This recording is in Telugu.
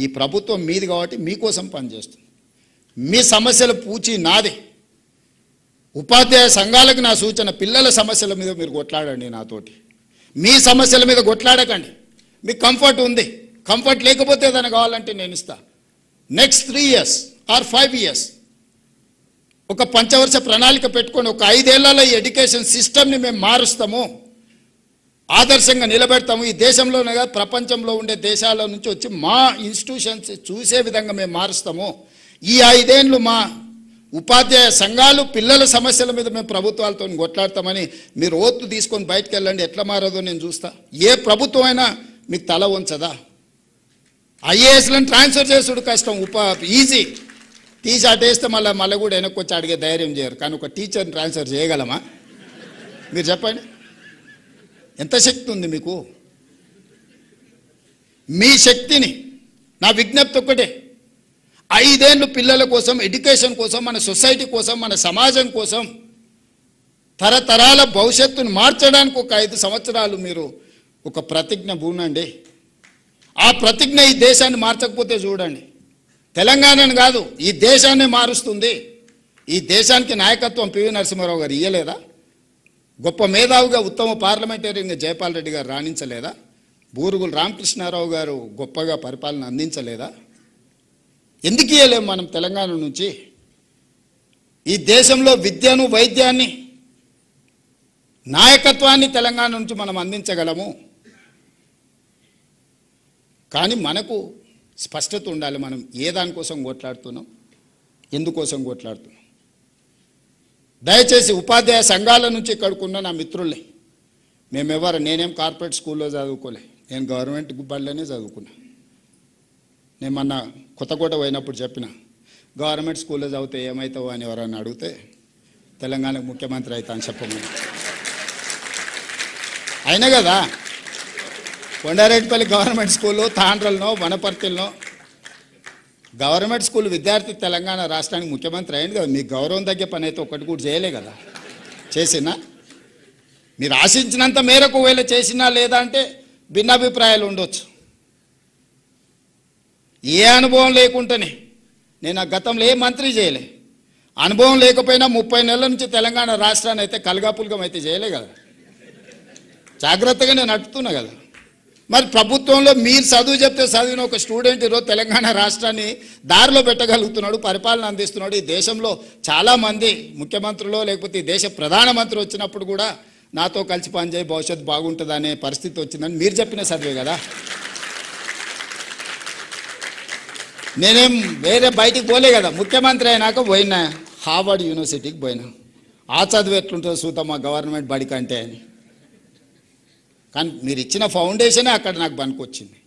ఈ ప్రభుత్వం మీది కాబట్టి మీకోసం పనిచేస్తుంది. మీ సమస్యలు పూచి నాది. ఉపాధ్యాయ సంఘాలకు నా సూచన, పిల్లల సమస్యల మీద మీరు కొట్లాడండి నాతోటి. మీ సమస్యల మీద కొట్లాడకండి. మీకు కంఫర్ట్ ఉంది, కంఫర్ట్ లేకపోతే ఏదైనా కావాలంటే నేను ఇస్తా. నెక్స్ట్ 3 years ఆర్ 5 years ఒక పంచవర్ష ప్రణాళిక పెట్టుకొని ఒక 5 ఏళ్లలో ఈ ఎడ్యుకేషన్ సిస్టమ్ని మేము మారుస్తాము, ఆదర్శంగా నిలబెడతాము. ఈ దేశంలోనే కాదు ప్రపంచంలో ఉండే దేశాల నుంచి వచ్చి మా ఇన్స్టిట్యూషన్స్ చూసే విధంగా మేము మారుస్తాము. ఈ 5 ఏళ్ళు మా ఉపాధ్యాయ సంఘాలు పిల్లల సమస్యల మీద మేము ప్రభుత్వాలతో కొట్లాడతామని మీరు ఓత్తు తీసుకొని బయటకు వెళ్ళండి. ఎట్లా మారదో నేను చూస్తా. ఏ ప్రభుత్వం అయినా మీకు తల వంచదా? ఐఏఎస్లను ట్రాన్స్ఫర్ చేసుడు కష్టం, ఈజీ. తీసి అటేస్తే మళ్ళీ కూడా వెనక్కి వచ్చి అడిగే ధైర్యం చేయరు. కానీ ఒక టీచర్ని ట్రాన్స్ఫర్ చేయగలమా? మీరు చెప్పండి, ఎంత శక్తి ఉంది మీకు? మీ శక్తిని, నా విజ్ఞప్తి ఒక్కటే, 5 ఏళ్ళు పిల్లల కోసం, ఎడ్యుకేషన్ కోసం, మన సొసైటీ కోసం, మన సమాజం కోసం, తరతరాల భవిష్యత్తును మార్చడానికి ఒక 5 సంవత్సరాలు మీరు ఒక ప్రతిజ్ఞ పూనండి. ఆ ప్రతిజ్ఞ ఈ దేశాన్ని మార్చకపోతే చూడండి, తెలంగాణను కాదు ఈ దేశాన్ని మారుస్తుంది. ఈ దేశానికి నాయకత్వం పివి నరసింహారావు గారు ఇయ్యలేదా? గొప్ప మేధావిగా ఉత్తమ పార్లమెంటరీగా జయపాల్ రెడ్డి గారు రాణించలేదా? బూరుగుల రామకృష్ణారావు గారు గొప్పగా పరిపాలన అందించలేదా? ఎందుకు ఇయ్యలేము మనం తెలంగాణ నుంచి? ఈ దేశంలో విద్యను, వైద్యాన్ని, నాయకత్వాన్ని తెలంగాణ నుంచి మనం అందించగలము. కానీ మనకు స్పష్టత ఉండాలి, మనం ఏ దానికోసం కొట్లాడుతున్నాం, ఎందుకోసం కొట్లాడుతున్నాం. దయచేసి ఉపాధ్యాయ సంఘాల నుంచి ఇక్కడికున్న నా మిత్రుల్ని, నేనేం కార్పొరేట్ స్కూల్లో చదువుకోలే, నేను గవర్నమెంట్ బడిలోనే చదువుకున్నా. నేను మొన్న కొత్తకోట పోయినప్పుడు చెప్పిన, గవర్నమెంట్ స్కూల్లో చదివితే ఏమవుతావు అని ఎవరన్నా అడిగితే తెలంగాణకు ముఖ్యమంత్రి అవుతా అని చెప్పమని. అయినా కదా కొండారెడ్డిపల్లి గవర్నమెంట్ స్కూలు, తాండ్రలనో వనపర్తిలో గవర్నమెంట్ స్కూల్ విద్యార్థి తెలంగాణ రాష్ట్రానికి ముఖ్యమంత్రి అయింది కదా. మీకు గౌరవం తగ్గే పని అయితే ఒక్కటి కూడా చేయలే కదా. చేసినా మీరు ఆశించినంత మేరకు వేళ చేసినా లేదా అంటే భిన్నాభిప్రాయాలు ఉండొచ్చు. ఏ అనుభవం లేకుండానే, నేను ఆ గతంలో ఏ మంత్రి చేయలే, అనుభవం లేకపోయినా 30 నెలల నుంచి తెలంగాణ రాష్ట్రాన్ని అయితే కలగాపులగం అయితే చేయలే కదా. జాగ్రత్తగా నేను అట్టుతున్నా కదా. మరి ప్రభుత్వంలో మీరు చదువు చెప్తే చదివిన ఒక స్టూడెంట్ ఈరోజు తెలంగాణ రాష్ట్రాన్ని దారిలో పెట్టగలుగుతున్నాడు, పరిపాలన అందిస్తున్నాడు. ఈ దేశంలో చాలామంది ముఖ్యమంత్రులు లేకపోతే ఈ దేశ ప్రధానమంత్రి వచ్చినప్పుడు కూడా నాతో కలిసి పనిచేయి భవిష్యత్తు బాగుంటుంది అనే పరిస్థితి వచ్చిందని మీరు చెప్పిన చదివే కదా. నేనేం వేరే బయటికి పోలే కదా. ముఖ్యమంత్రి అయినాక పోయినా హార్వర్డ్ యూనివర్సిటీకి పోయినా, ఆ చదువు ఎట్లుంటుందో చూద్దాం మా గవర్నమెంట్ బడి కంటే అని. కానీ మీరు ఇచ్చిన ఫౌండేషనే అక్కడ నాకు పనికొచ్చింది.